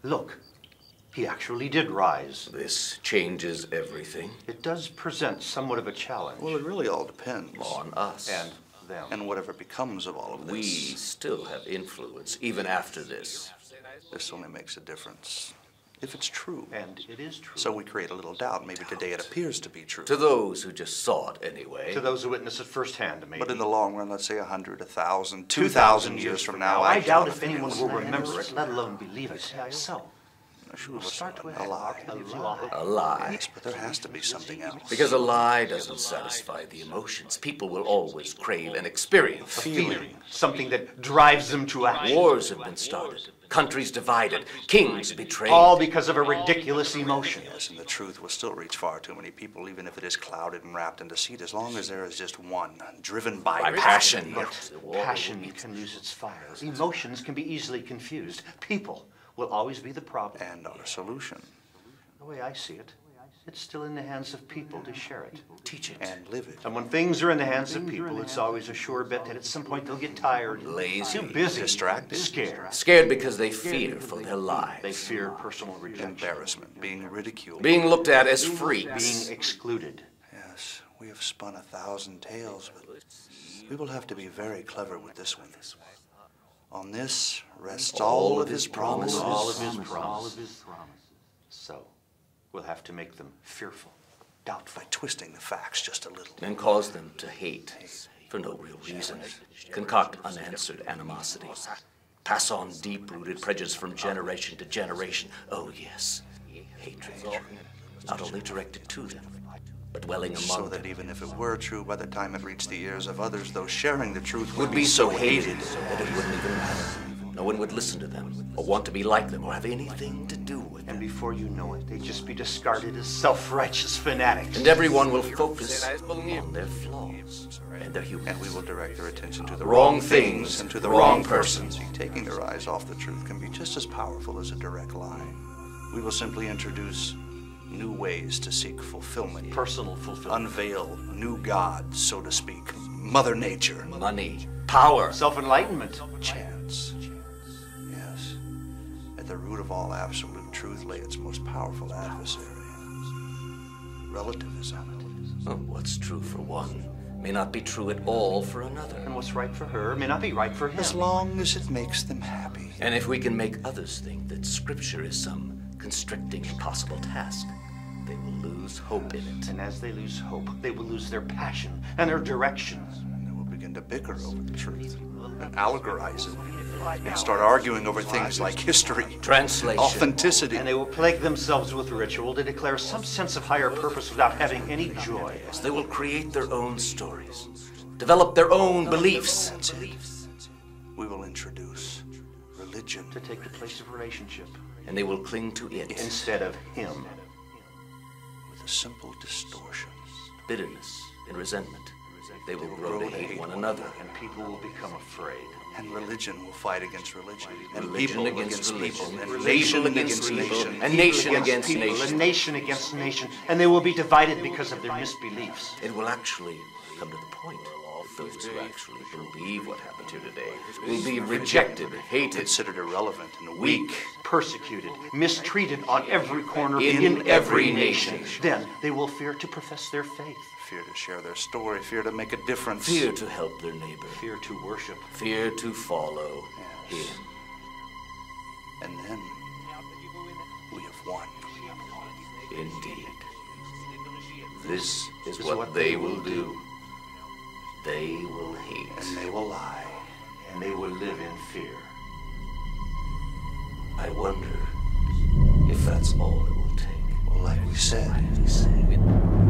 Look, he actually did rise. This changes everything. It does present somewhat of a challenge. Well, it really all depends. On us. And them. And whatever becomes of all of this. We still have influence, even after this. This only makes a difference if it's true. And it is true. So we create a little doubt. Maybe today it appears to be true. To those who just saw it anyway. To those who witness it firsthand, maybe. But in the long run, let's say 100, 1,000, 2,000 years from now, I doubt if anyone will remember it, let alone believe it. So, Sure, we'll start with a lie. A lie. Yes, but there has to be something else. Because a lie doesn't satisfy the emotions. People will always crave an experience. A feeling. Something that drives them to action. Wars have been started. Countries divided. Kings betrayed. All because of a ridiculous emotion. Yes, and the truth will still reach far too many people, even if it is clouded and wrapped in deceit, as long as there is just one, driven by passion. But passion can lose its fire. Emotions can be easily confused. People will always be the problem. And our solution. The way I see it, it's still in the hands of people to share it. Teach it. And live it. And when things are in the hands of people, it's always a sure bet that at some point they'll get tired, Lazy. too busy, Distracted. scared. Scared because they fear for their lives. They fear personal rejection, Embarrassment, being ridiculed. Being looked at as freaks. being excluded. Yes, we have spun 1,000 tales, but we will have to be very clever with this one. On this rests all of his promises. All of his promises. So, we'll have to make them fearful, doubtful. By twisting the facts just a little. And cause them to hate for no real reason. Concoct unanswered animosity. Pass on deep-rooted prejudice from generation to generation. Oh, yes, hatred. Not only directed to them, but dwelling among So them. that even if it were true, by the time it reached the ears of others, those sharing the truth Would be so hated that it wouldn't even matter. No one would listen to them, or want to be like them, or have anything to do with them. And before you know it, they'd just be discarded as self-righteous fanatics. And everyone will focus on their flaws and their humor. And we will direct their attention to the Wrong wrong things, things and to the wrong wrong persons. Taking their eyes off the truth can be just as powerful as a direct lie. We will simply introduce new ways to seek fulfillment. Personal fulfillment. Unveil new gods, so to speak. Mother Nature. Money, power, Self-enlightenment. Chance. Yes. At the root of all absolute truth lay its most powerful adversary. Relativism. Oh, what's true for one may not be true at all for another. And what's right for her may not be right for him. As long as it makes them happy. And if we can make others think that Scripture is some constricting, impossible task, they will lose hope in it. And as they lose hope, they will lose their passion and their direction. And they will begin to bicker over the truth. And allegorize it. And start arguing over things like history. Translation. Authenticity. And they will plague themselves with ritual to declare some sense of higher purpose without having any joy. They will create their own stories, develop their own beliefs. That's it. We will introduce religion. To take the place of relationship. And they will cling to it. Instead of him. With a simple distortion. Bitterness and resentment. They will grow to hate one another. And people will become afraid. And religion will fight against religion. And Religion people against religion. people. And And nation nation against against people. nation. And nation against people, nation. and nation against nation. And they will be divided because of their misbeliefs. It will actually come to the point. Those who actually believe what happened here today will be rejected, hated, Considered irrelevant and weak. Persecuted, mistreated on every corner In every nation. Then they will fear to profess their faith. Fear to share their story. Fear to make a difference. fear to help their neighbor, Fear to worship. fear to follow him. And then we have won. Indeed. This is what they will do. They will hate. And they will lie. And they will live in fear. I wonder if that's all it will take. Well, like we said, We say.